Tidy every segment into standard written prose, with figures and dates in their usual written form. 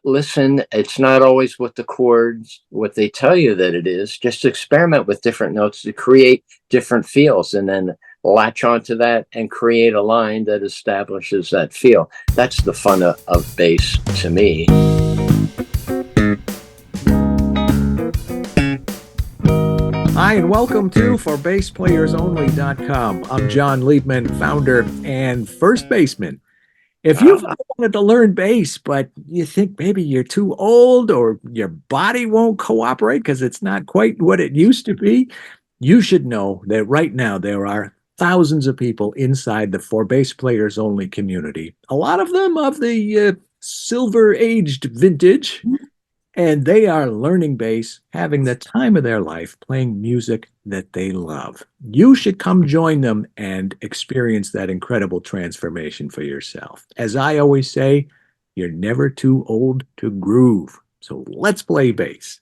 listen, it's not always what the chords, what they tell you that it is. Just experiment with different notes to create different feels and then latch onto that and create a line that establishes that feel. That's the fun of bass to me. Hi, and welcome to ForBassPlayersOnly.com. I'm John Liebman, founder and first baseman. If you've wanted to learn bass, but you think maybe you're too old or your body won't cooperate because it's not quite what it used to be, you should know that right now there are thousands of people inside the For Bass Players Only community. A lot of them of the silver-aged vintage, and they are learning bass, having the time of their life, playing music that they love. You should come join them and experience that incredible transformation for yourself. As I always say, you're never too old to groove. So let's play bass.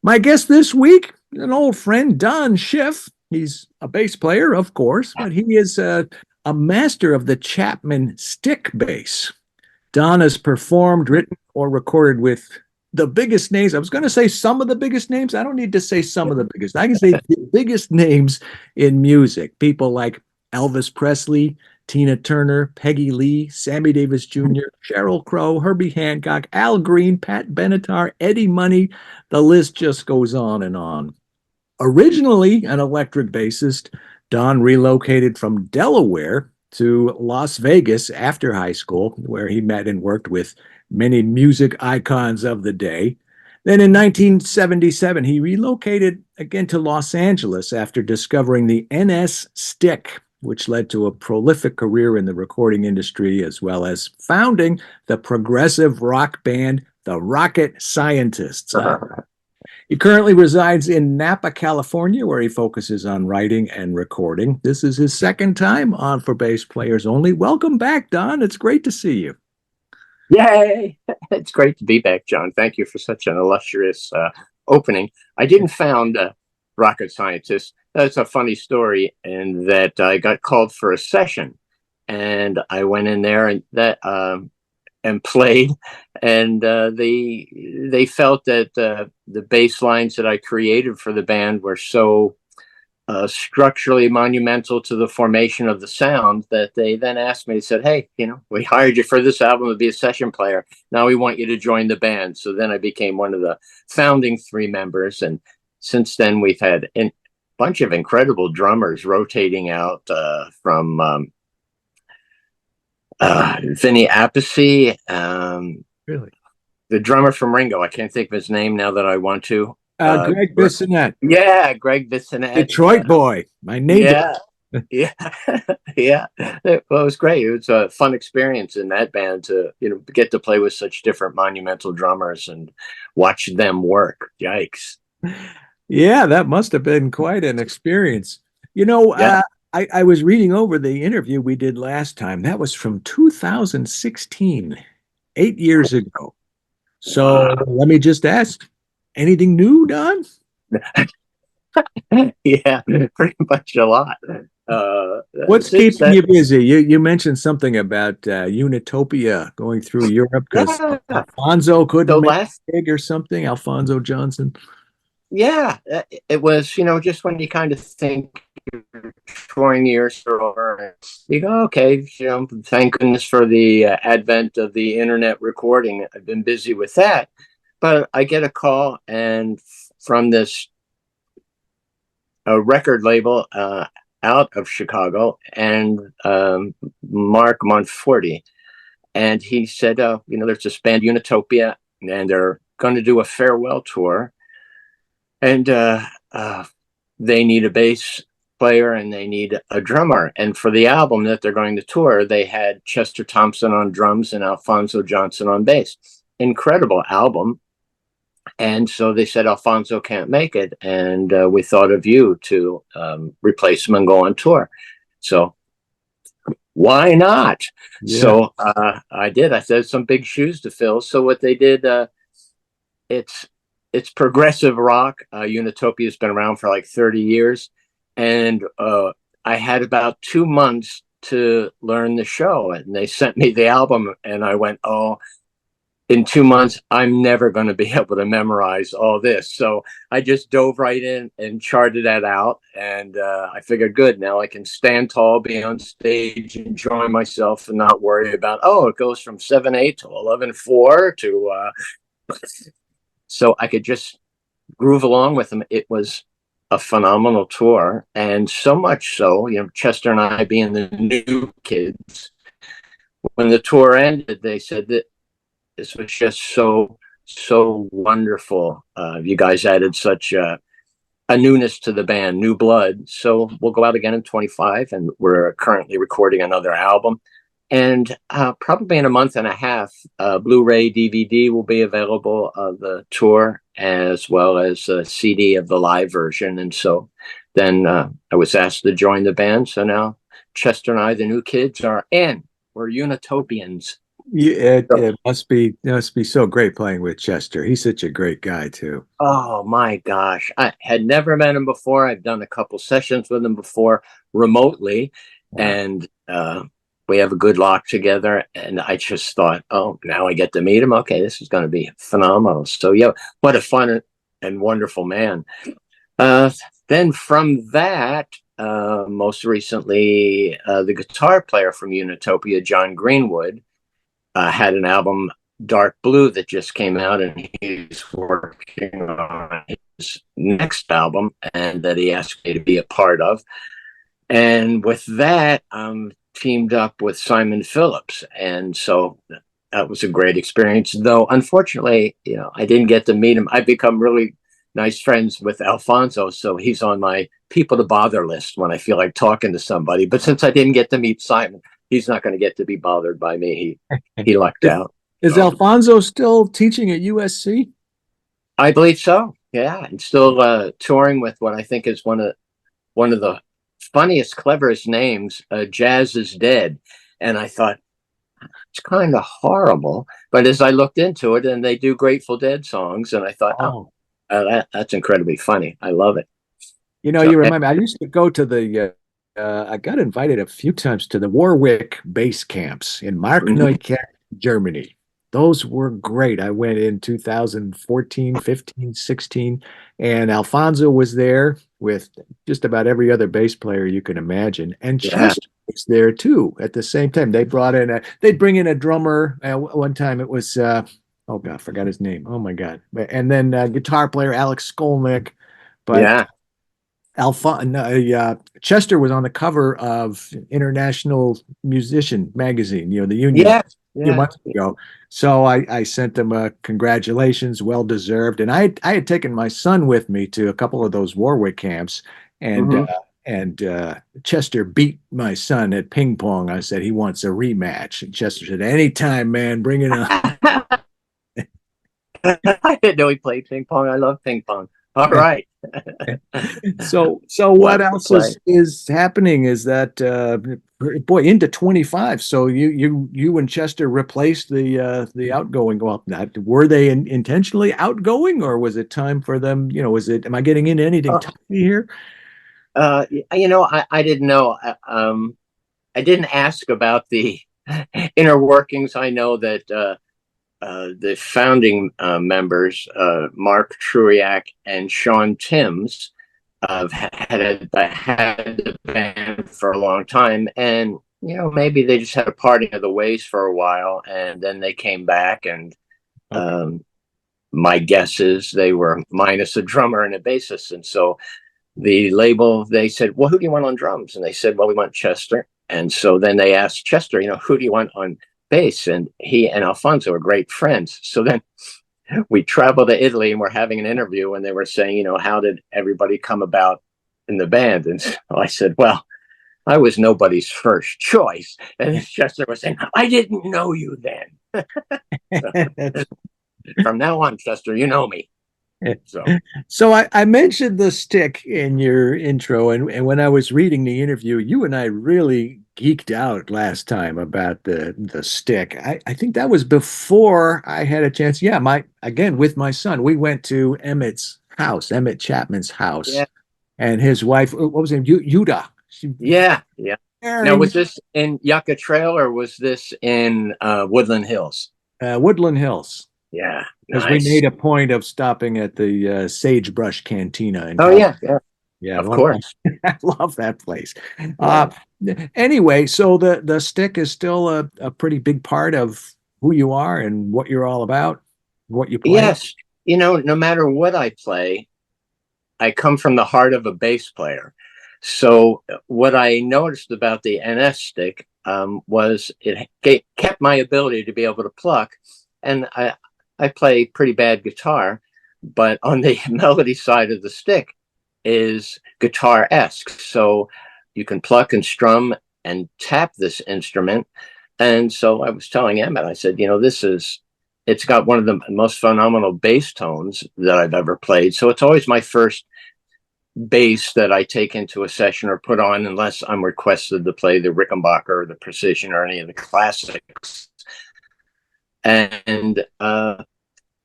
My guest this week, an old friend, Don Schiff. He's a bass player, of course, but he is a master of the Chapman stick bass. Don has performed, written, or recorded with the biggest names. I was going to say some of the biggest names. I don't need to say some of the biggest. I can say the biggest names in music. People like Elvis Presley, Tina Turner, Peggy Lee, Sammy Davis Jr., Sheryl Crow, Herbie Hancock, Al Green, Pat Benatar, Eddie Money. The list just goes on and on. Originally an electric bassist, Don relocated from Delaware to Las Vegas after high school, where he met and worked with many music icons of the day. Then in 1977, he relocated again to Los Angeles after discovering the NS Stick, which led to a prolific career in the recording industry, as well as founding the progressive rock band, the Rocket Scientists. He currently resides in Napa, California, where he focuses on writing and recording. This is his second time on For Bass Players Only. Welcome back, Don. It's great to see you. Yay! It's great to be back, John. Thank you for such an illustrious opening. I didn't found Rocket Scientist. That's a funny story, in that I got called for a session, and I went in there and played, and they felt that the bass lines that I created for the band were so structurally monumental to the formation of the sound that they then asked me, said, hey, we hired you for this album to be a session player. Now we want you to join the band. So then I became one of the founding three members. And since then we've had a bunch of incredible drummers rotating out from Vinny Appice, Really? the drummer from Ringo. I can't think of his name now that I want to. Greg Bissonette. Yeah, Greg Bissonette. Detroit boy, my neighbor. Yeah, yeah. It was great. It was a fun experience in that band to get to play with such different monumental drummers and watch them work. Yikes! Yeah, that must have been quite an experience. Yeah. I was reading over the interview we did last time. That was from 2016, 8 years ago. So let me just ask, anything new, Don? Yeah, pretty much a lot. What's keeping you busy? You mentioned something about Unitopia going through Europe because Alfonso couldn't make it big or something. Alfonso Johnson. Yeah, it was, just when you kind of think your touring years are over, you go, okay, thank goodness for the advent of the internet recording. I've been busy with that. But I get a call and from this record label out of Chicago, and Mark Monforti. And he said, there's this band Unitopia, and they're going to do a farewell tour. And they need a bass player and they need a drummer. And for the album that they're going to tour, they had Chester Thompson on drums and Alfonso Johnson on bass. Incredible album. And so they said, Alfonso can't make it. And we thought of you to replace him and go on tour. So why not? Yeah. So I did. I said some big shoes to fill. So what they did, it's progressive rock. Unitopia has been around for like 30 years. And I had about 2 months to learn the show. And they sent me the album. And I went, oh, in 2 months, I'm never going to be able to memorize all this. So I just dove right in and charted that out. And I figured, good, now I can stand tall, be on stage, enjoy myself, and not worry about, oh, it goes from 7/8 to 11/4 to. So I could just groove along with them. It was a phenomenal tour. And so much so, Chester and I being the new kids, when the tour ended, they said that this was just so wonderful. You guys added such a newness to the band, new blood. So we'll go out again in 25, and we're currently recording another album. And probably in a month and a half, Blu-ray DVD will be available of the tour, as well as a CD of the live version. And so then I was asked to join the band. So now Chester and I, the new kids, are in. We're Unitopians. It must be so great playing with Chester. He's such a great guy too. Oh my gosh. I had never met him before. I've done a couple sessions with him before remotely. Wow. And we have a good lock together. And I just thought, oh, now I get to meet him. Okay, this is going to be phenomenal. So yeah, what a fun and wonderful man. Then from that, most recently, the guitar player from Unitopia, John Greenwood, had an album, Dark Blue, that just came out, and he's working on his next album, and that he asked me to be a part of. And with that, I'm teamed up with Simon Phillips, and so that was a great experience. Though unfortunately, I didn't get to meet him. I've become really nice friends with Alfonso, so he's on my people to bother list when I feel like talking to somebody. But since I didn't get to meet Simon, he's not going to get to be bothered by me. He lucked out. Is Alfonso still teaching at USC? I believe so. Yeah, and still touring with what I think is one of the funniest, cleverest names, Jazz is Dead. And I thought, it's kind of horrible. But as I looked into it, and they do Grateful Dead songs, and I thought, that's incredibly funny. I love it. You remind me, I used to go to the I got invited a few times to the Warwick base camps in Markneukirchen, Germany. Those were great. I went in 2014, 15, 16, and Alfonso was there with just about every other bass player you can imagine. And Chester was there too at the same time. They'd bring in a drummer. One time it was, oh God, I forgot his name. Oh my God. And then guitar player Alex Skolnick. But Chester was on the cover of International Musician magazine, the Union, a few months ago. So I sent them a congratulations, well deserved. And I had taken my son with me to a couple of those Warwick camps, and Chester beat my son at ping pong. I said he wants a rematch, and Chester said, "Anytime, man, bring it on." I didn't know he played ping pong. I love ping pong. All right. So what else is happening is that into 25. So you and Chester replaced the outgoing. Well, were they intentionally outgoing, or was it time for them? Am I getting into anything touchy here? I didn't know. I didn't ask about the inner workings. I know that the founding members, Mark Truiak and Sean Timms, had the band for a long time, and maybe they just had a parting of the ways for a while, and then they came back, and my guess is they were minus a drummer and a bassist, and so the label, they said, well, who do you want on drums? And they said, well, we want Chester. And so then they asked Chester, who do you want on bass? And he and Alfonso are great friends. So then we traveled to Italy, and we're having an interview, and they were saying, how did everybody come about in the band? And so I said, well, I was nobody's first choice. And Chester was saying, I didn't know you then. From now on, Chester, you know me. So I mentioned the stick in your intro, and when I was reading the interview, you and I really geeked out last time about the stick. I think that was before I had a chance. Yeah, with my son, we went to Emmett Chapman's house, and his wife, what was her name? Yuda. Yeah. Now, was this in Yucca Trail, or was this in Woodland Hills? Woodland Hills, Yeah, because we nice. made a point of stopping at the Sagebrush Cantina in Oh California. yeah, yeah, Yeah, of course. I love that place. Uh, Yeah. anyway, so the stick is still a pretty big part of who you are and what you're all about, what you play. Yes, no matter what I play, I come from the heart of a bass player. So what I noticed about the NS stick was kept my ability to be able to pluck, and I play pretty bad guitar, but on the melody side of the stick is guitar esque. So you can pluck and strum and tap this instrument. And so I was telling Emmett, I said, it's got one of the most phenomenal bass tones that I've ever played. So it's always my first bass that I take into a session or put on, unless I'm requested to play the Rickenbacker or the Precision or any of the classics. And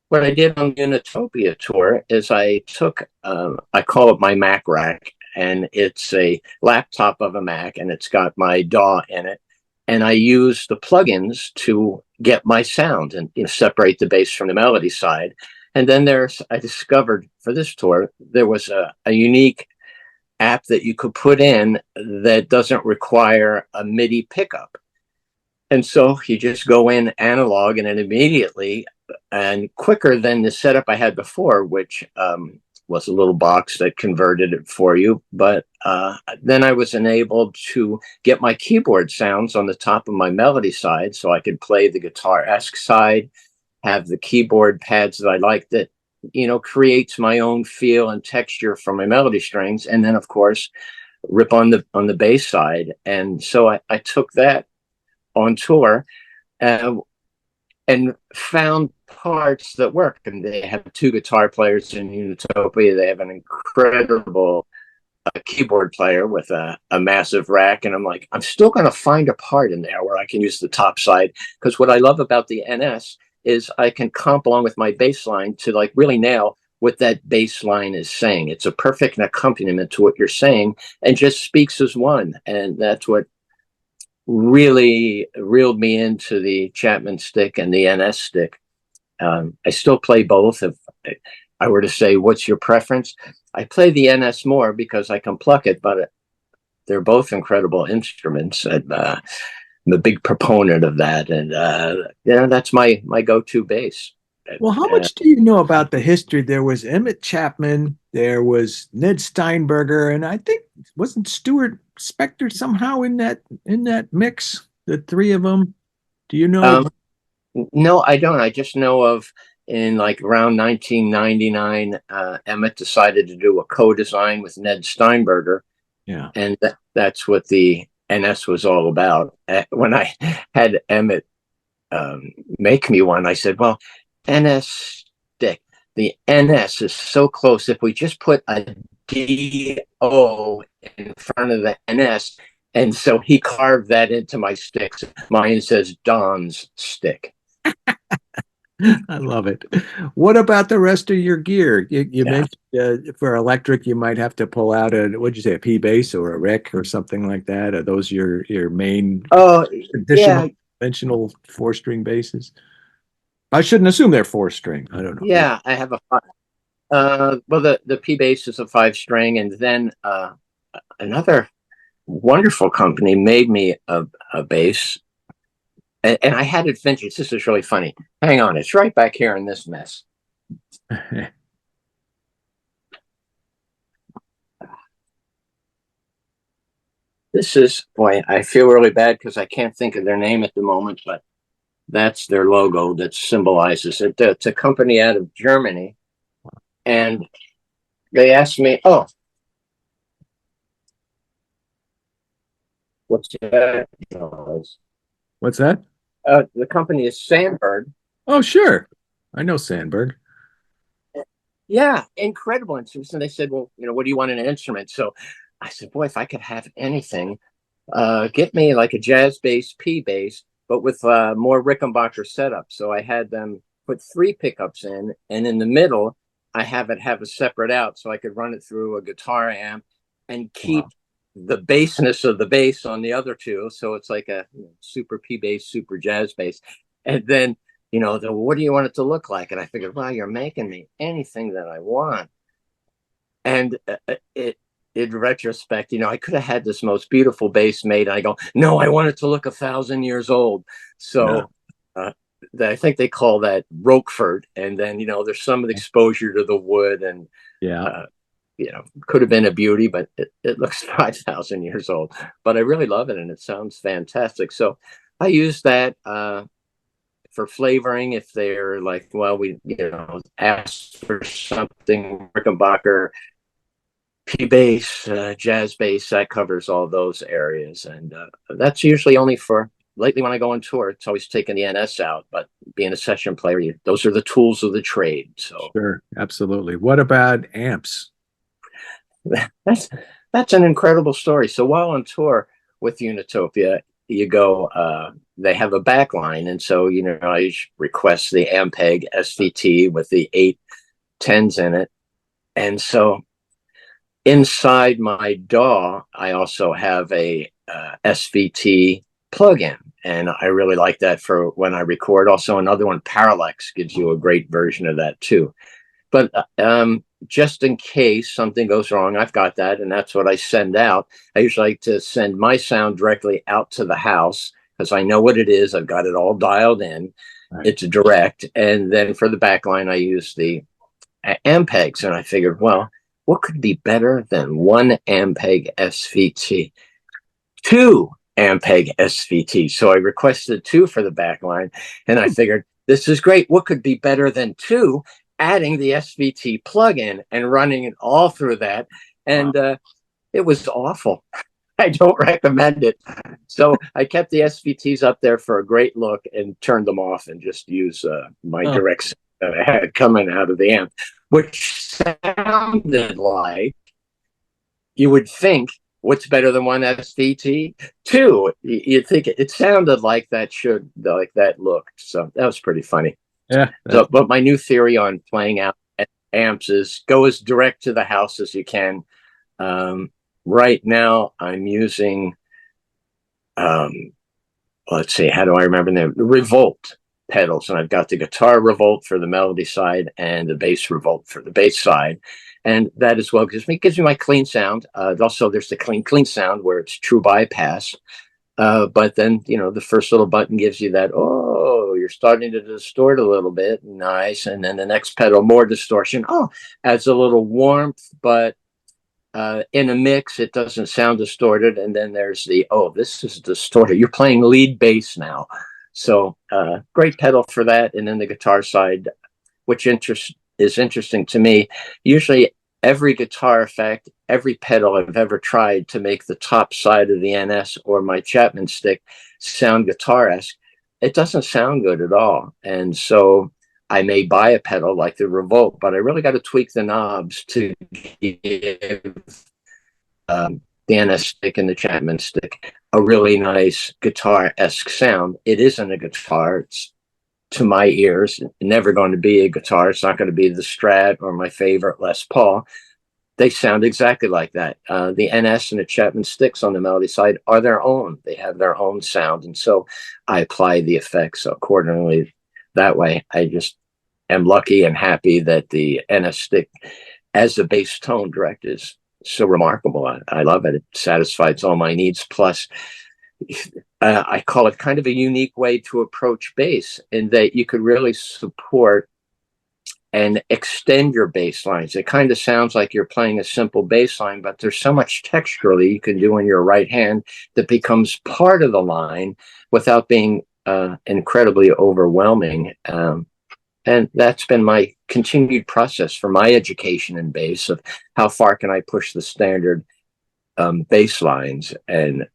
what I did on the Unitopia tour is I took, I call it my Mac rack, and it's a laptop of a Mac, and it's got my DAW in it. And I use the plugins to get my sound and separate the bass from the melody side. And then I discovered for this tour, there was a unique app that you could put in that doesn't require a MIDI pickup. And so you just go in analog, and then immediately and quicker than the setup I had before, which was a little box that converted it for you. But then I was enabled to get my keyboard sounds on the top of my melody side, so I could play the guitar-esque side, have the keyboard pads that I like that creates my own feel and texture from my melody strings, and then of course rip on the bass side. And so I took that on tour and found parts that work. And they have two guitar players in Unitopia. They have an incredible keyboard player with a massive rack. And I'm like, I'm still going to find a part in there where I can use the top side. Because what I love about the NS is I can comp along with my bass line to like really nail what that bass line is saying. It's a perfect accompaniment to what you're saying and just speaks as one. And that's what really reeled me into the Chapman stick and the NS stick. I still play both. If I were to say, what's your preference? I play the NS more because I can pluck it, but they're both incredible instruments. And I'm a big proponent of that. And that's my go-to bass. Well, how much do you know about the history? There was Emmett Chapman, there was Ned Steinberger, and I think wasn't Stuart Spector somehow in that mix? The three of them. Do you know? No, I don't. I just know of in like around 1999, Emmett decided to do a co-design with Ned Steinberger, Yeah. and that's what the NS was all about. When I had Emmett make me one, I said, well, NS stick. The NS is so close. If we just put a DO in front of the NS, and so he carved that into my sticks. Mine says Don's stick. I love it. What about the rest of your gear? You Yeah. mentioned for electric, you might have to pull out what'd you say, a P bass or a Rick or something like that. Are those your main Oh, traditional yeah, conventional four-string basses? I shouldn't assume they're four-string. I don't know. yeah. I have a well, the P bass is a 5 string, and then another wonderful company made me a bass, and I had it vintage. This is really funny. Hang on, it's right back here in this mess. This is, boy, I feel really bad because I can't think of their name at the moment, but that's their logo that symbolizes it. It's a company out of Germany, and they asked me, "Oh, what's that noise?" What's that? The company is Sandberg. Oh, sure. I know Sandberg. Yeah, incredible instruments. And they said, "Well, what do you want in an instrument?" So I said, "Boy, if I could have anything, get me like a jazz bass, P bass, but with more Rickenbacker setup." So I had them put 3 pickups in, and in the middle, I have a separate out, so I could run it through a guitar amp and keep the bassness of the bass on the other two. So it's like a super P bass, super jazz bass, and then what do you want it to look like? And I figured, well, you're making me anything that I want. And in retrospect, I could have had this most beautiful bass made. And I go, no, I want it to look 1,000 years old. Yeah. So I think they call that Roquefort. And then, there's some of the exposure to the wood and, Yeah. could have been a beauty, but it looks 5,000 years old. But I really love it, and it sounds fantastic. So I use that for flavoring if they're like, well, we ask for something Rickenbacker, P bass, jazz bass. That covers all those areas, and that's usually only for. Lately, when I go on tour, it's always taking the NS out. But being a session player, those are the tools of the trade. So Sure. Absolutely. What about amps? that's that's an incredible story. So while on tour with Unitopia, you go. They have a backline, and so I request the Ampeg SVT with the 810s in it, and so inside my DAW, I also have a SVT plugin, and I really like that for when I record. Also, another one, Parallax, gives you a great version of that too. But just in case something goes wrong, I've got that, and that's what I send out. I usually like to send my sound directly out to the house because I know what it is. I've got it all dialed in. Right. It's direct. And then for the backline, I use the Ampegs, and I figured, well, what could be better than one Ampeg SVT? Two Ampeg SVT. So I requested two for the backline, and I figured, this is great. What could be better than two? Adding the SVT plugin and running it all through that. And it was awful. I don't recommend it. So I kept the SVTs up there for a great look and turned them off and just use my direct that I had coming out of the amp, which sounded like, you would think, what's better than one SVT? Two. You'd think it sounded like that looked. So that was pretty funny. Yeah. So, but my new theory on playing out amps is go as direct to the house as you can. Right now, I'm using, let's see, how do I remember them? Revolt pedals, and I've got the guitar Revolt for the melody side and the bass Revolt for the bass side, and that as well gives me my clean sound. Also, there's the clean sound where it's true bypass. But then, the first little button gives you that, oh, you're starting to distort a little bit. Nice. And then the next pedal, more distortion. Oh, adds a little warmth, but in a mix, it doesn't sound distorted. And then there's this is distorted. You're playing lead bass now. So great pedal for that. And then the guitar side, which is interesting to me. Usually every guitar effect, every pedal I've ever tried to make the top side of the NS or my Chapman stick sound guitar-esque, it doesn't sound good at all. And so I may buy a pedal like the Revolt, but I really got to tweak the knobs to give the NS stick and the Chapman stick a really nice guitar-esque sound. It isn't a guitar. It's, to my ears, never going to be a guitar. It's not going to be the Strat or my favorite Les Paul. They sound exactly like that. The NS and the Chapman sticks on the melody side are their own. They have their own sound. And so I apply the effects accordingly that way. I just am lucky and happy that the NS stick as a bass tone direct is so remarkable. I love it. It satisfies all my needs. Plus, I call it kind of a unique way to approach bass in that you could really support and extend your bass lines. It kind of sounds like you're playing a simple bass line, but there's so much texturally you can do in your right hand that becomes part of the line without being incredibly overwhelming. And that's been my continued process for my education in bass of how far can I push the standard bass lines and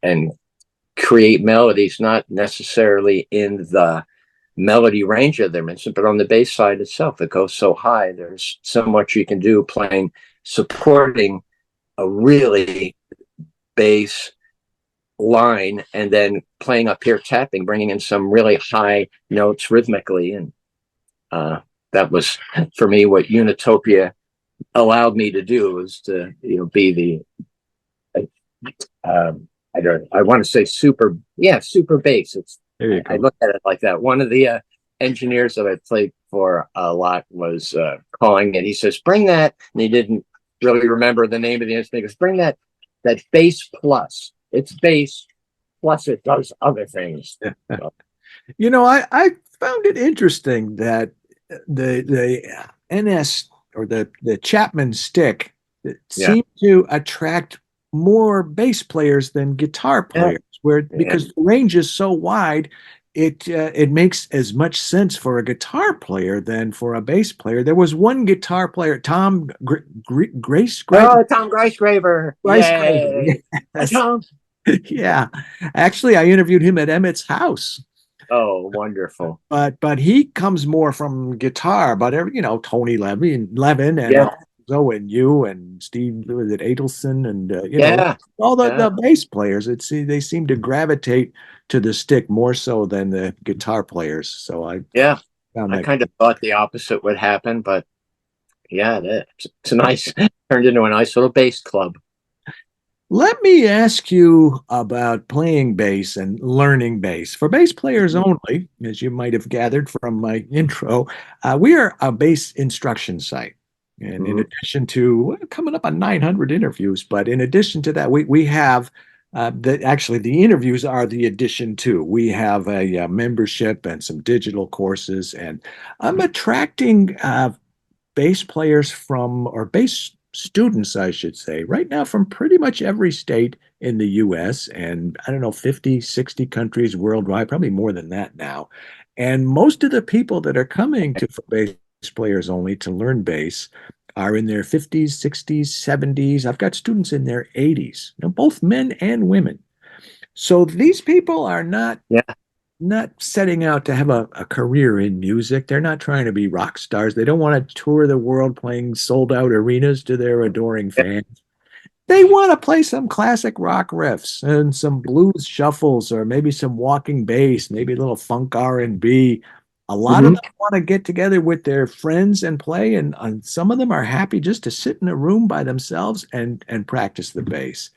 create melodies, not necessarily in the melody range of their instrument, but on the bass side itself, it goes so high. There's so much you can do playing, supporting a really bass line, and then playing up here, tapping, bringing in some really high notes rhythmically. And that was, for me, what Unitopia allowed me to do, was to be the I want to say super bass. It's, I look at it like that. One of the engineers that I played for a lot was calling, and he says, "Bring that," and he didn't really remember the name of the instrument. He goes, "Bring that bass plus. It's bass plus it does other things." So, You know, I found it interesting that the NS or the Chapman stick yeah, seemed to attract more bass players than guitar yeah, players, where yeah. because the range is so wide, it makes as much sense for a guitar player than for a bass player. There was one guitar player, Tom Grace Oh, Tom Gracegraver! Gracegraver. Yay! Hi, Yes, Tom. yeah. Actually, I interviewed him at Emmett's house. Oh, wonderful. But he comes more from guitar. But every, Tony Levin and Yeah, Alonzo and you and Steve, was it Adelson and yeah, all the yeah, bass players. They seem to gravitate to the stick more so than the guitar players. So I yeah. found I that. kind of thought the opposite would happen, but yeah, it's a nice turned into a nice little bass club. Let me ask you about playing bass and learning bass. For bass players only, as you might have gathered from my intro, we are a bass instruction site. And in Mhm. addition to coming up on 900 interviews, but in addition to that, we have actually the interviews are the addition to. We have a membership and some digital courses, and I'm attracting bass players from, or bass students, I should say, right now from pretty much every state in the US and I don't know, 50, 60 countries worldwide, probably more than that now. And most of the people that are coming to bass players only to learn bass are in their 50s, 60s, 70s. I've got students in their 80s, both men and women. So these people are Yeah. not setting out to have a career in music. They're not trying to be rock stars. They don't want to tour the world playing sold out arenas to their adoring fans. They want to play some classic rock riffs and some blues shuffles or maybe some walking bass, maybe a little funk R&B. A lot of Mhm. them want to get together with their friends and play, and some of them are happy just to sit in a room by themselves and practice the bass.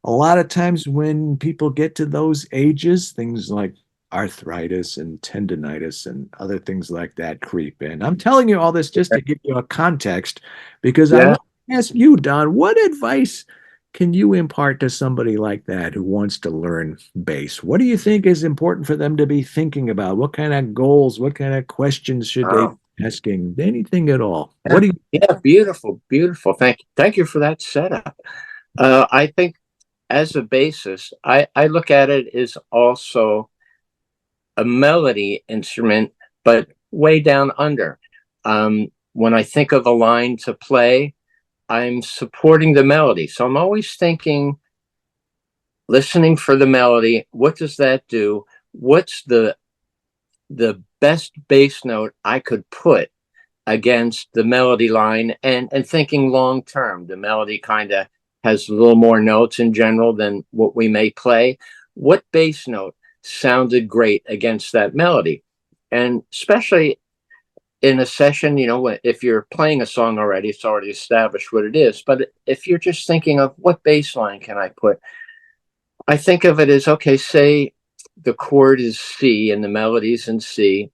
A lot of times when people get to those ages, things like arthritis and tendonitis and other things like that creep in. I'm telling you all this just to give you a context because I Yeah. want to ask you, Don, what advice can you impart to somebody like that who wants to learn bass? What do you think is important for them to be thinking about? What kind of goals, what kind of questions should they Oh, be asking? Anything at all? What yeah. do you Yeah. Beautiful. Beautiful. Thank you for that setup. I think as a bassist, I look at it as also a melody instrument, but way down under. When I think of a line to play, I'm supporting the melody. So I'm always thinking, listening for the melody. What does that do? What's the best bass note I could put against the melody line, and thinking long term? The melody kind of has a little more notes in general than what we may play. What bass note sounded great against that melody? And especially in a session, if you're playing a song already, it's already established what it is. But if you're just thinking of what bass line can I put, I think of it as, okay, say the chord is C and the melody's in C,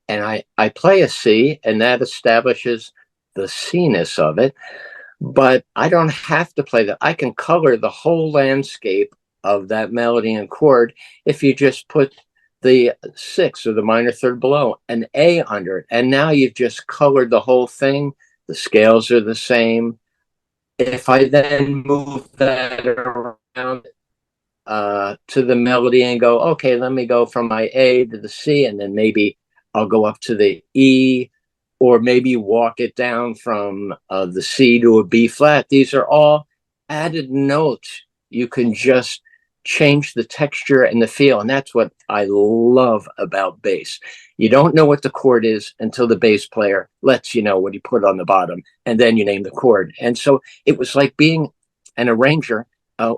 and I play a C, and that establishes the C-ness of it. But I don't have to play that. I can color the whole landscape of that melody and chord if you just put the sixth or the minor third below an A under it. And now you've just colored the whole thing. The scales are the same. If I then move that around to the melody and go, okay, let me go from my A to the C, and then maybe I'll go up to the E, or maybe walk it down from the C to a B flat. These are all added notes. You can just change the texture and the feel. And that's what I love about bass. You don't know what the chord is until the bass player lets you know what he put on the bottom, and then you name the chord. And so it was like being an arranger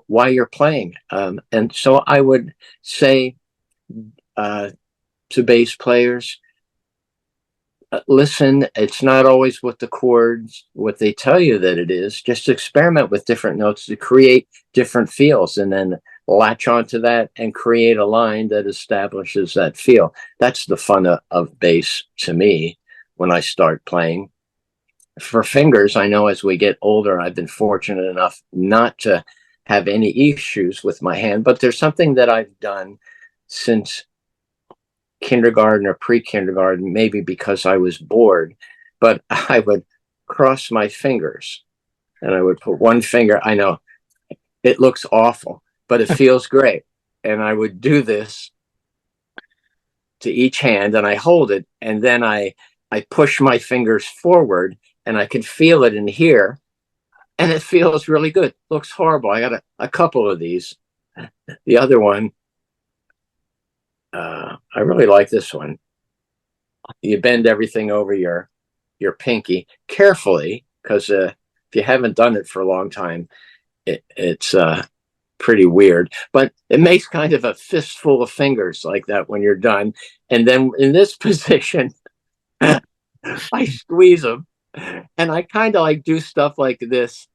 while you're playing. And so I would say uh, to bass players, listen, it's not always what the chords, what they tell you that it is. Just experiment with different notes to create different feels. And then latch onto that and create a line that establishes that feel. That's the fun of bass to me when I start playing. For fingers, I know as we get older, I've been fortunate enough not to have any issues with my hand, but there's something that I've done since kindergarten or pre-kindergarten, maybe because I was bored, but I would cross my fingers and I would put one finger. I know it looks awful, but it feels great. And I would do this to each hand and I hold it, and then I push my fingers forward and I can feel it in here, and it feels really good. Looks horrible. I got a couple of these. The other one, I really like this one. You bend everything over your pinky carefully, because if you haven't done it for a long time, it's pretty weird. But it makes kind of a fistful of fingers like that when you're done. And then in this position, I squeeze them, and I kind of like do stuff like this,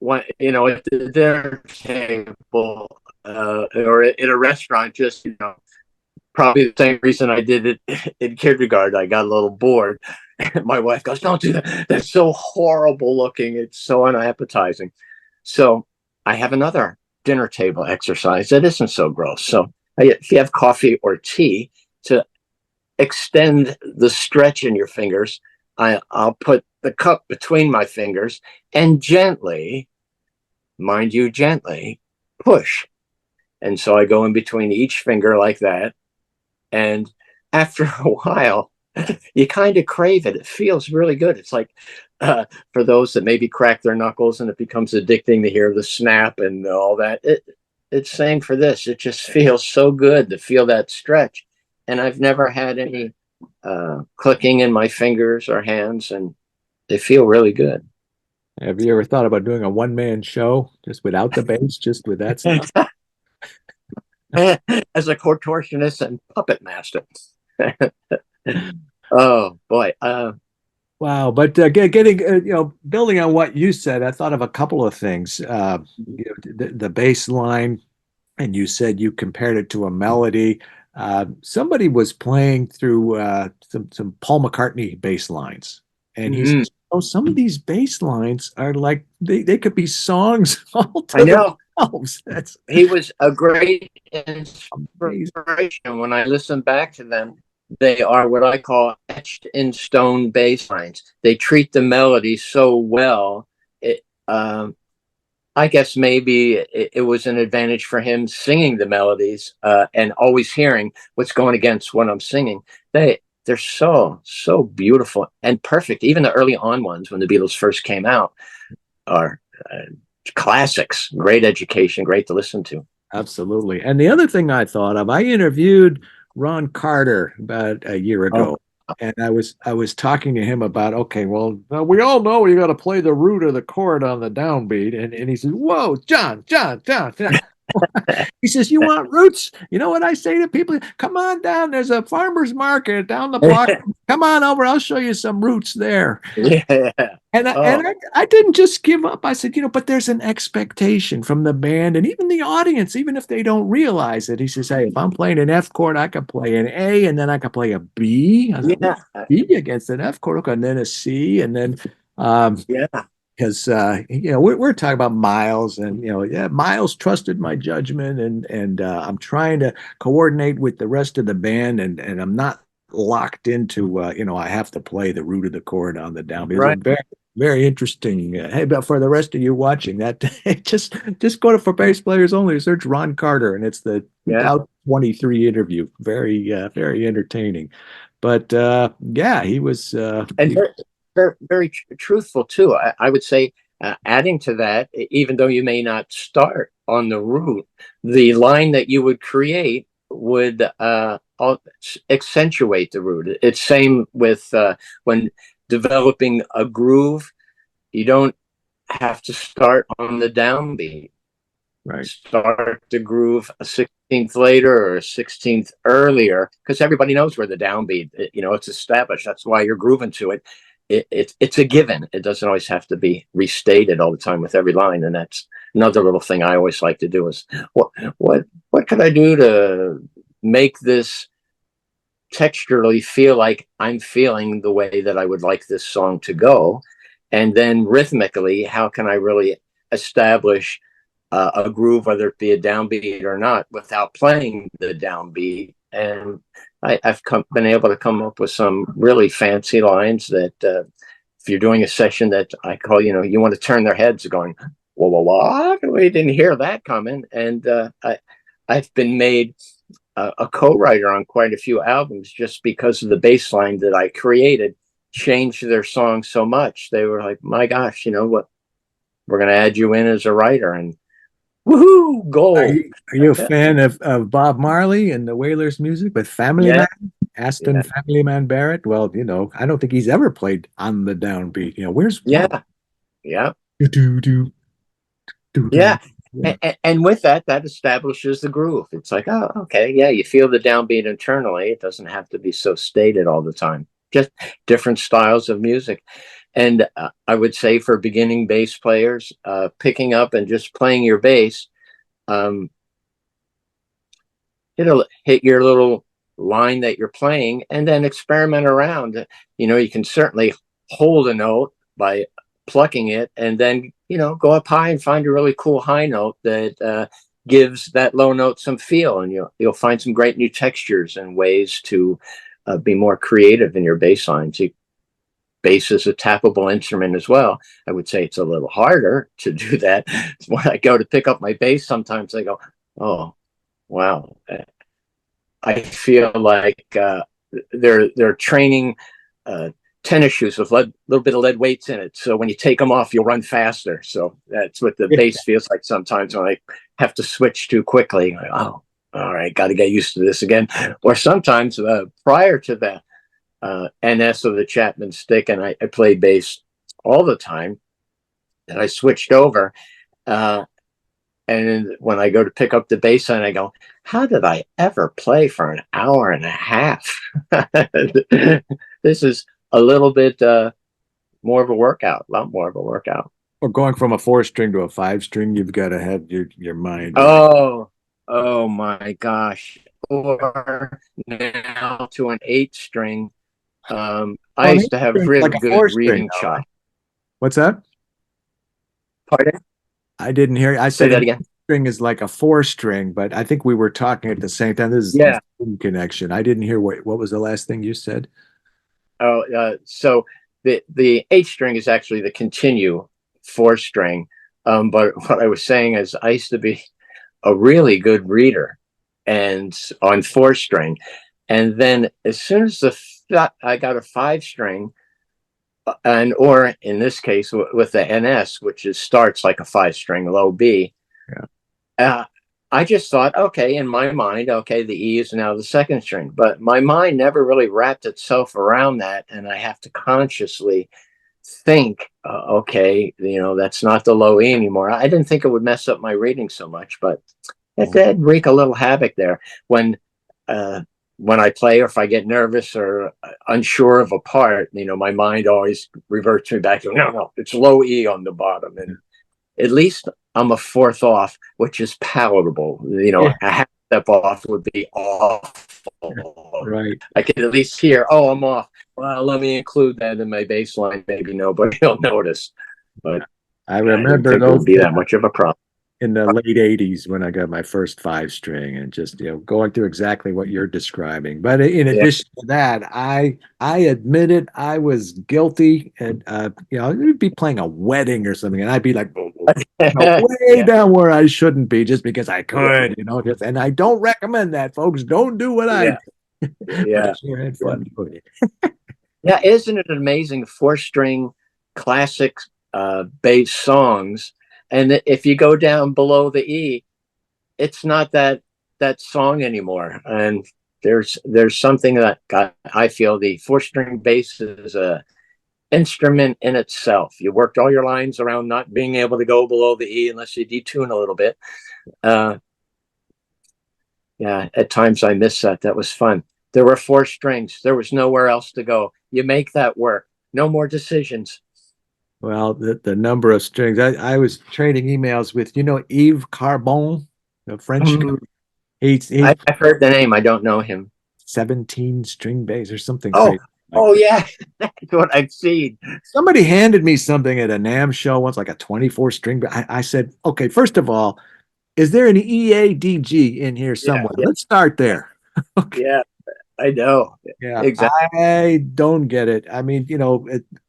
when, at the dinner table or in a restaurant, just, probably the same reason I did it in kindergarten. I got a little bored. And my wife goes, "Don't do that. That's so horrible looking. It's so unappetizing." So I have another dinner table exercise that isn't so gross. So if you have coffee or tea, to extend the stretch in your fingers, I'll put the cup between my fingers and gently, mind you, gently push. And so I go in between each finger like that. And after a while, you kind of crave it. It feels really good. It's like, for those that maybe crack their knuckles and it becomes addicting to hear the snap and all that, it's same for this. It just feels so good to feel that stretch. And I've never had any clicking in my fingers or hands, and they feel really good. Have you ever thought about doing a one-man show just without the bass, just with that stuff? As a contortionist and puppet master. Oh boy. Wow, but getting building on what you said, I thought of a couple of things. The bass line, and you said you compared it to a melody. Somebody was playing through some Paul McCartney bass lines, and he says, "Oh, some of these bass lines are like they could be songs all to I know. themselves." He was a great Amazing. inspiration. When I listen back to them, they are what I call etched in stone bass lines. They treat the melody so well. I guess maybe it was an advantage for him singing the melodies and always hearing what's going against what I'm singing. They're so beautiful and perfect. Even the early on ones, when the Beatles first came out, are classics. Great education, great to listen to. Absolutely. And the other thing I thought of, I interviewed Ron Carter about a year ago. And I was talking to him about, okay, well, we all know you got to play the root of the chord on the downbeat. And he says, "Whoa, John. He says, "You want roots?" You know what I say to people? "Come on down. There's a farmer's market down the block. Come on over. I'll show you some roots there." Yeah. And I didn't just give up. I said, but there's an expectation from the band and even the audience, even if they don't realize it. He says, "Hey, if I'm playing an F chord, I can play an A, and then I can play a B. Yeah. B against an F chord, and then a C, and then Yeah. because we're talking about Miles, and Miles trusted my judgment, and I'm trying to coordinate with the rest of the band, and I'm not locked into I have to play the root of the chord on the downbeat." Right. It's very, very interesting. Hey, but for the rest of you watching that, just go to For Bass Players Only, search Ron Carter, and it's the 2023 interview. Very very entertaining. But yeah, he was And very truthful too. I would say, adding to that, even though you may not start on the root, the line that you would create would accentuate the root. It's same with when developing a groove. You don't have to start on the downbeat. right. Start the groove a 16th later or a 16th earlier, because everybody knows where the downbeat, it's established. That's why you're grooving to it. it's a given. It doesn't always have to be restated all the time with every line. And that's another little thing I always like to do is what what could I do to make this texturally feel like I'm feeling the way that I would like this song to go, and then rhythmically, how can I really establish a groove, whether it be a downbeat or not, without playing the downbeat. And I've been able to come up with some really fancy lines that if you're doing a session that I call, you want to turn their heads going, well, what? We didn't hear that coming. And I've been made a co-writer on quite a few albums just because of the bass line that I created changed their song so much. They were like, my gosh, you know what? We're going to add you in as a writer, and woohoo, gold. Are you a fan of Bob Marley and the Wailers music with Family Yeah, Man, Aston Family Man Barrett? Well, I don't think he's ever played on the downbeat. Where's yeah, yeah, do do do do do. yeah. And with that establishes the groove. It's like, oh, okay, yeah, you feel the downbeat internally. It doesn't have to be so stated all the time. Just different styles of music. And I would say for beginning bass players, picking up and just playing your bass, it'll hit your little line that you're playing, and then experiment around. You can certainly hold a note by plucking it, and then go up high and find a really cool high note that gives that low note some feel, and you'll find some great new textures and ways to be more creative in your bass lines. Bass is a tappable instrument as well. I would say it's a little harder to do that. When I go to pick up my bass, sometimes I go, oh, wow. I feel like they're training tennis shoes with a little bit of lead weights in it. So when you take them off, you'll run faster. So that's what the bass feels like sometimes when I have to switch too quickly. Like, oh, all right, got to get used to this again. Or sometimes prior to that, NS of the Chapman stick, and I played bass all the time. And I switched over. And when I go to pick up the bass line, I go, how did I ever play for an hour and a half? This is a little bit more of a workout, a lot more of a workout. Or going from a 4-string to a 5-string, you've got to have your mind right. Oh my gosh. Or now to an 8-string. I used to have really like a good 4-string, reading though, chop. right? What's that? Pardon? I didn't hear. I Say said that again. string is like a 4-string, but I think we were talking at the same time. This is Yeah. a connection. I didn't hear what was the last thing you said? Oh, so the 8-string is actually the continue 4-string. But what I was saying is I used to be a really good reader and on 4-string. And then as soon as I got a 5-string, or in this case with the NS, which starts like a 5-string low B, I just thought, okay, in my mind, okay, the E is now the 2nd string, but my mind never really wrapped itself around that, and I have to consciously think, okay, that's not the low E anymore. I didn't think it would mess up my reading so much, but it did wreak a little havoc there when I play, or if I get nervous or unsure of a part, my mind always reverts me back to, no, it's low E on the bottom. And at least I'm a 4th off, which is palatable. A half step off would be awful. Right. I can at least hear, oh, I'm off. Well, let me include that in my bass line. Maybe nobody will notice. But I remember it would be that much of a problem. In the late 80s when I got my first 5-string, and just going through exactly what you're describing. But in addition to that, I admitted I was guilty, and we'd be playing a wedding or something, and I'd be like way down where I shouldn't be just because I could, and I don't recommend that, folks. Don't do what I did. Yeah. Sure had fun. Yeah, isn't it amazing? 4-string classic bass songs. And if you go down below the E, it's not that song anymore. And there's something that I feel the 4-string bass is a instrument in itself. You worked all your lines around not being able to go below the E unless you detune a little bit. Yeah, at times I miss that. That was fun. There were 4 strings. There was nowhere else to go. You make that work. no more decisions. Well, the number of strings. I was trading emails with, Yves Carbon, the French guy. Mm, He I've heard the name. I don't know him. 17 string bass or something Oh, crazy like oh that. yeah, that's what I've seen. Somebody handed me something at a NAMM show once, like a 24 string. But I said, okay, first of all, is there an EADG in here Yeah, somewhere? yeah, Let's start there. Okay. yeah. I know Yeah, exactly. I don't get it. I mean,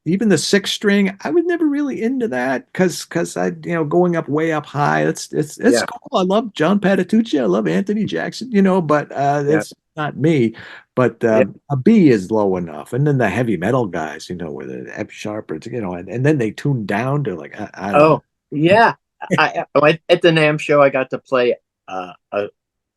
even the six string, I was never really into that because I, going up way up high, it's Yeah, cool. I love John Patitucci, I love Anthony Jackson, but yeah, it's not me. But yeah. a B is low enough, and then the heavy metal guys, with the F sharp, or and then they tune down to like I don't know. Oh, yeah. At the NAM show, I got to play.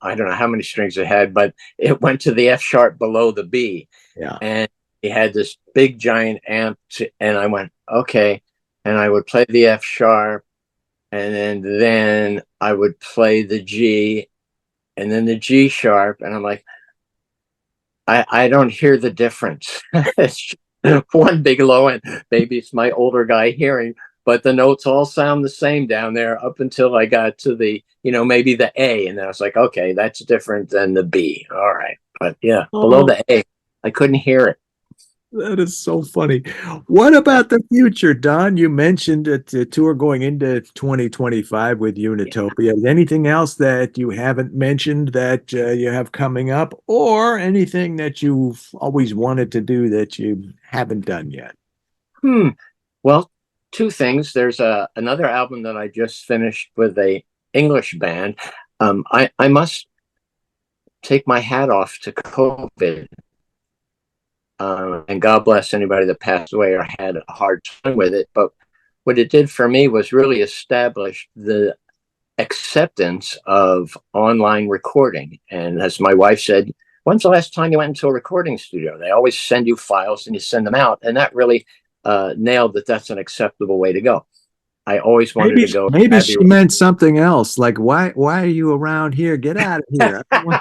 I don't know how many strings it had, but it went to the F sharp below the B, Yeah. and he had this big giant amp, and I went okay, and I would play the F sharp, and then I would play the G, and then the G sharp, and I'm like, I don't hear the difference. It's one big low end. Maybe it's my older guy hearing, but the notes all sound the same down there up until I got to the, maybe the A. And then I was like, okay, that's different than the B. All right. But yeah, below Oh, the A, I couldn't hear it. that is so funny. What about the future, Don? You mentioned that the tour going into 2025 with Yeah. Unitopia. Is anything else that you haven't mentioned that you have coming up, or anything that you've always wanted to do that you haven't done yet? Hmm. Well, two things. There's another album that I just finished with a English band. I must take my hat off to COVID. And God bless anybody that passed away or had a hard time with it. But what it did for me was really establish the acceptance of online recording. And as my wife said, when's the last time you went into a recording studio? They always send you files and you send them out. And that really nailed that that's an acceptable way to go. I always wanted Maybe to go to maybe Abbey she meant something else. Like, why are you around here? Get out of here. Road.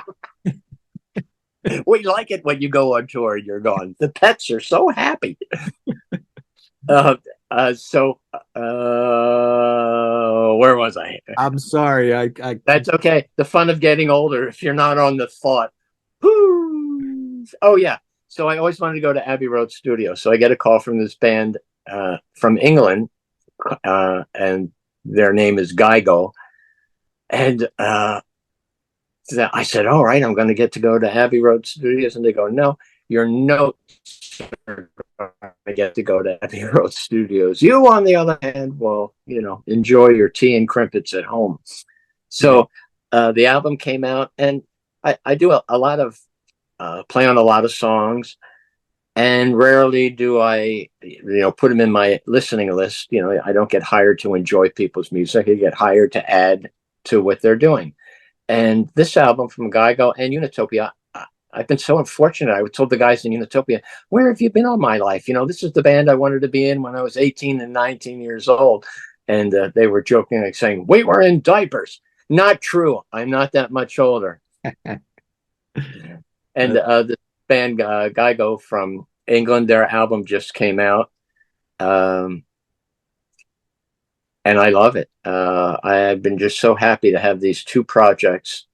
We like it when you go on tour and you're gone. The pets are so happy. Uh, so where was I? I'm sorry. I That's okay. The fun of getting older if you're not on the thought. Oh yeah. So I always wanted to go to Abbey Road Studio. So I get a call from this band from England, and their name is Geigo. And I said, all right, I'm going to get to go to Abbey Road Studios. And they go, no, your notes are going to get to go to Abbey Road Studios. You, on the other hand, well, enjoy your tea and crimpets at home. yeah. So the album came out, and I do a lot of play on a lot of songs. And rarely do I, put them in my listening list. I don't get hired to enjoy people's music. I get hired to add to what they're doing. And this album from Geigo and Unitopia, I've been so unfortunate. I told the guys in Unitopia, where have you been all my life? This is the band I wanted to be in when I was 18 and 19 years old. And they were joking, like saying, we were in diapers. Not true. I'm not that much older. And the band Geigo from England, their album just came out. And I love it. I've been just so happy to have these two projects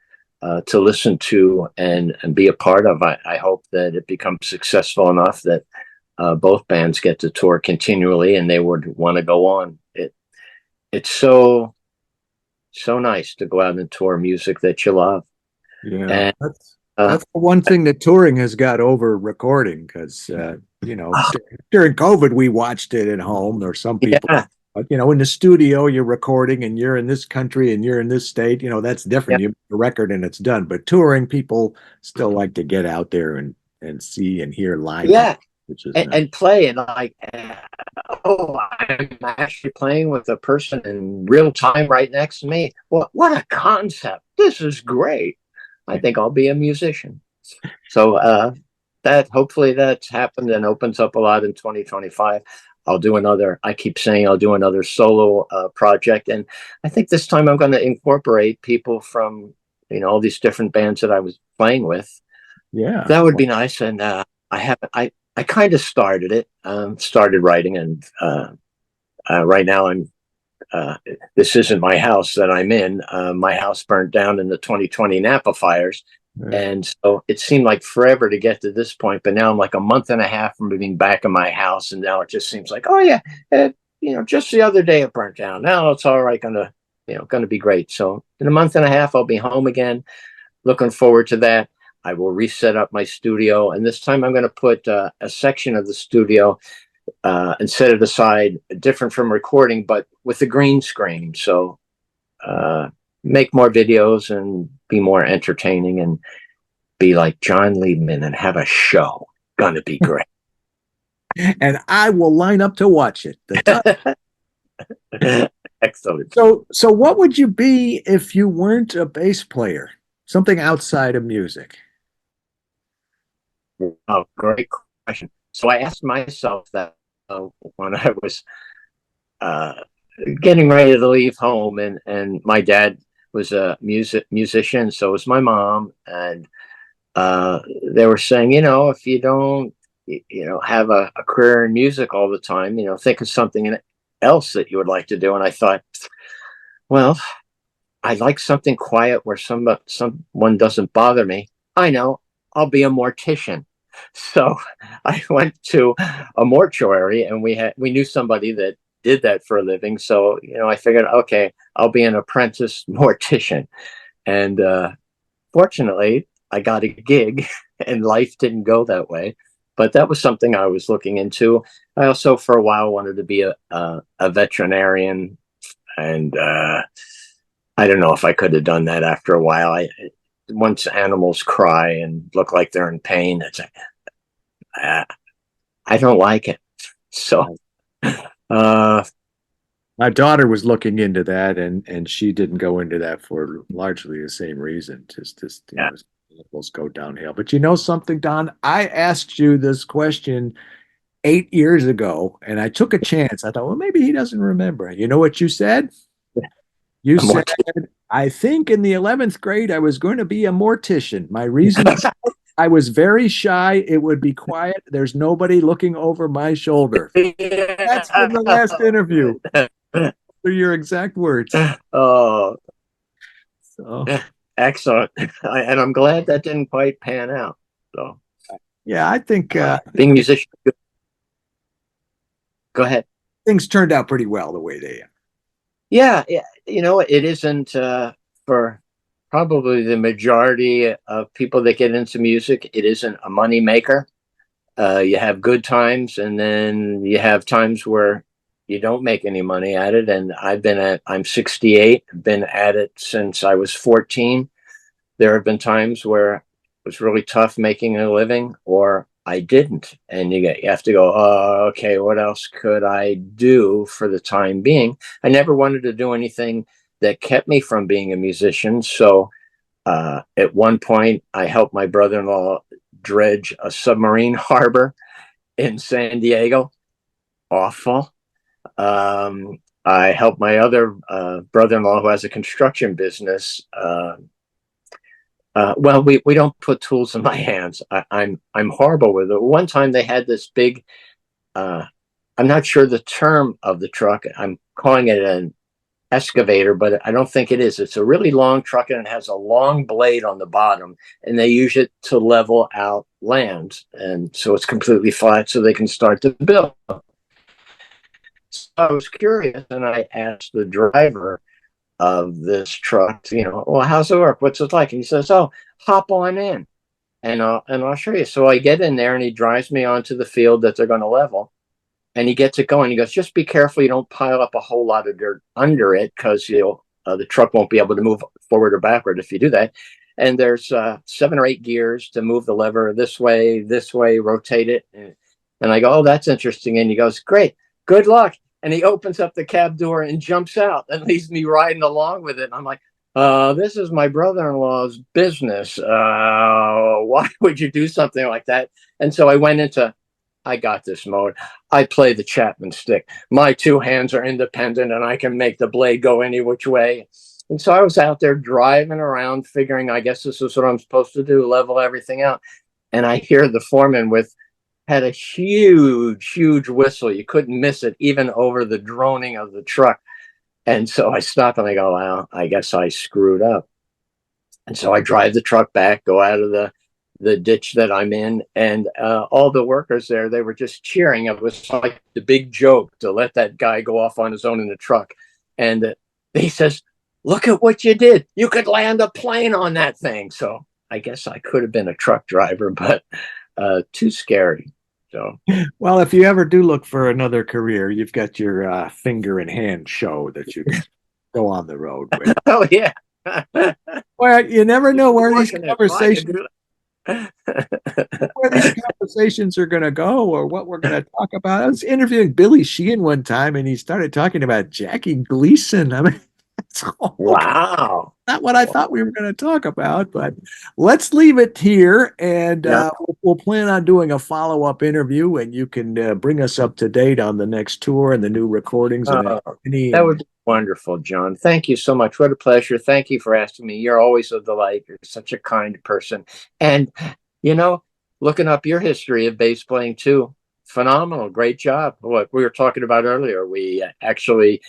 to listen to and be a part of. I hope that it becomes successful enough that both bands get to tour continually and they would want to go on. It's so nice to go out and tour music that you love. Yeah, And that's the one thing that touring has got over recording because during COVID we watched it at home, or some people. yeah, But in the studio you're recording and you're in this country and you're in this state, that's yeah, different. You make a record and it's done. But touring, people still like to get out there and see and hear live, yeah, which is nice. and play and like, oh, I'm actually playing with a person in real time right next to me. What a concept! This is great. I think I'll be a musician. So that hopefully that's happened and opens up a lot in 2025. I keep saying I'll do another solo project. And I think this time I'm going to incorporate people from, all these different bands that I was playing with. Yeah. That would be nice. And I I kind of started it, started writing, and right now this isn't my house that I'm in. My house burnt down in the 2020 Napa fires. Right. And so it seemed like forever to get to this point, but now I'm like a month and a half from being back in my house, and now it just seems like, oh yeah, just the other day it burnt down. Now it's all right, gonna be great. So in a month and a half, I'll be home again. Looking forward to that. I will reset up my studio, and this time I'm going to put a section of the studio and set it aside, different from recording, but with the green screen. So uh, make more videos and be more entertaining and be like John Liebman and have a show. Gonna be great. And I will line up to watch it. Excellent. So what would you be if you weren't a bass player? Something outside of music. Oh, great question. So I asked myself that when I was uh, getting ready to leave home, and my dad was a musician, so was my mom, and they were saying, if you don't, have a career in music all the time, think of something else that you would like to do. And I thought, well, I like something quiet where someone doesn't bother me. I know, I'll be a mortician. So I went to a mortuary, and we knew somebody that did that for a living. So, I figured, okay, I'll be an apprentice mortician. And fortunately, I got a gig, and life didn't go that way. But that was something I was looking into. I also, for a while, wanted to be a veterinarian, and I don't know if I could have done that after a while. Once animals cry and look like they're in pain, it's like, I don't like it. So, my daughter was looking into that, and she didn't go into that for largely the same reason. Just yeah. Levels go downhill. But you know something, Don? I asked you this question 8 years ago, and I took a chance. I thought, well, maybe he doesn't remember. You know what you said? You said, I think in the 11th grade, I was going to be a mortician. My reason, I was very shy. It would be quiet. There's nobody looking over my shoulder. That's from the last interview. They're your exact words. Oh, So, excellent. And I'm glad that didn't quite pan out. So, yeah, I think being a musician. Go ahead. Things turned out pretty well the way they are. Yeah, it isn't for probably the majority of people that get into music. It isn't a money maker. You have good times, and then you have times where you don't make any money at it. And I'm 68, been at it since I was 14. There have been times where it was really tough making a living, or I didn't. And you have to go, oh, okay, what else could I do for the time being? I never wanted to do anything that kept me from being a musician. So at one point, I helped my brother-in-law dredge a submarine harbor in San Diego. Awful. I helped my other brother-in-law who has a construction business. Well, we don't put tools in my hands. I'm horrible with it. One time they had this big, I'm not sure the term of the truck. I'm calling it an excavator, but I don't think it is. It's a really long truck, and it has a long blade on the bottom, and they use it to level out land, and so it's completely flat, so they can start to build. So I was curious, and I asked the driver of this truck, well, how's it work? What's it like? And he says, oh, hop on in, and I'll show you. So I get in there, and he drives me onto the field that they're going to level, and he gets it going. He goes, just be careful you don't pile up a whole lot of dirt under it, because the truck won't be able to move forward or backward if you do that. And there's 7 or 8 gears to move the lever this way, rotate it. And I go, oh, that's interesting. And he goes, great, good luck. And he opens up the cab door and jumps out and leaves me riding along with it. And I'm like, this is my brother-in-law's business. Why would you do something like that? And so I went into, I got this mode. I play the Chapman stick. My 2 hands are independent, and I can make the blade go any which way. And so I was out there driving around, figuring, I guess this is what I'm supposed to do, level everything out. And I hear the foreman with, had a huge whistle. You couldn't miss it, even over the droning of the truck. And so I stop and I go, well, I guess I screwed up. And so I drive the truck back, go out of the ditch that I'm in, and all the workers there, they were just cheering. It was like the big joke to let that guy go off on his own in the truck. And he says, look at what you did. You could land a plane on that thing. So I guess I could have been a truck driver, but too scary. So, well, if you ever do look for another career, you've got your finger in hand show that you can go on the road with. oh yeah. Well, you never know where these conversations are going to go or what we're going to talk about. I was interviewing Billy Sheehan one time, and he started talking about Jackie Gleason. I mean, wow. Not what I thought we were going to talk about, but let's leave it here, and we'll plan on doing a follow-up interview, and you can bring us up to date on the next tour and the new recordings. That would be wonderful, John. Thank you so much. What a pleasure. Thank you for asking me. You're always a delight. You're such a kind person. And, looking up your history of bass playing too, phenomenal. Great job. What we were talking about earlier, we actually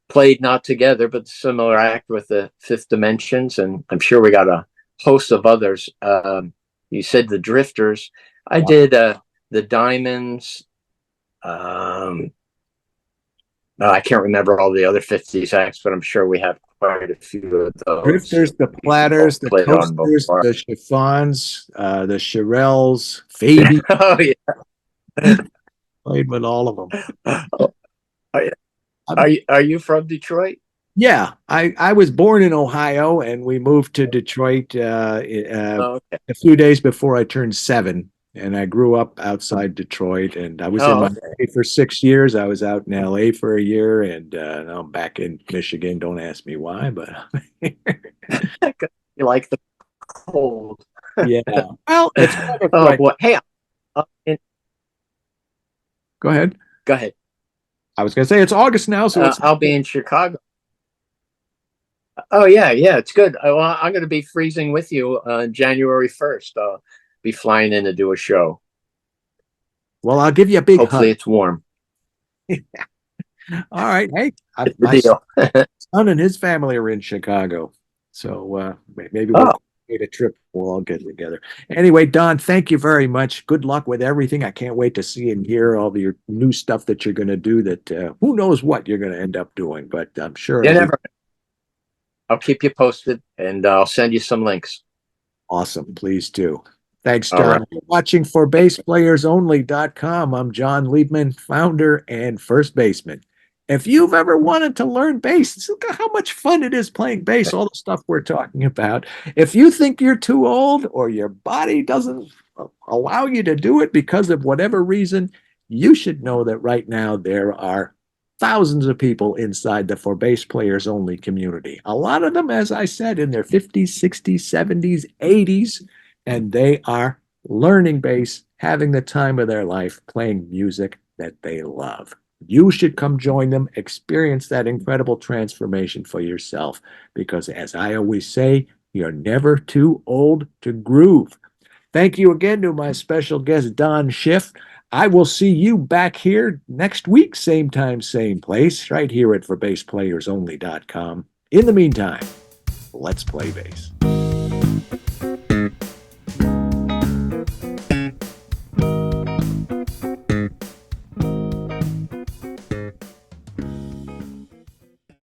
played not together, but similar act with the Fifth Dimensions, and I'm sure we got a host of others. You said the Drifters. I did the Diamonds. I can't remember all the other 50s acts, but I'm sure we have quite a few of those. Drifters, the Platters, the Coasters, the Chiffons, the Shirelles, Fabi. Oh yeah, played with all of them. Oh, yeah. Are you from Detroit? Yeah, I was born in Ohio, and we moved to Detroit a few days before I turned 7. And I grew up outside Detroit, and I was in Miami for 6 years. I was out in LA for a year, and now I'm back in Michigan. Don't ask me why, but you like the cold. Yeah. Well, it's kind of boy. Hey, go ahead. Go ahead. I was going to say it's August now, so I'll be in Chicago. Oh yeah, it's good. Well, I'm going to be freezing with you on January 1st. I'll be flying in to do a show. Well, I'll give you a big Hopefully hug. It's warm. All right. Hey, my son and his family are in Chicago, so maybe we'll get a trip. We'll all get together. Anyway, Don, thank you very much. Good luck with everything. I can't wait to see and hear all your new stuff that you're going to do. That who knows what you're going to end up doing, but I'm sure. I'll keep you posted, and I'll send you some links. Awesome. Please do. Thanks, John. Right. You're watching ForBassPlayersOnly.com. I'm John Liebman, founder and first baseman. If you've ever wanted to learn bass, look at how much fun it is playing bass, all the stuff we're talking about. If you think you're too old or your body doesn't allow you to do it because of whatever reason, you should know that right now there are thousands of people inside the For Bass Players Only community. A lot of them, as I said, in their 50s, 60s, 70s, 80s, and they are learning bass, having the time of their life, playing music that they love. You should come join them, experience that incredible transformation for yourself, because as I always say, you're never too old to groove. Thank you again to my special guest, Don Schiff. I will see you back here next week, same time, same place, right here at ForBassPlayersOnly.com. In the meantime, let's play bass.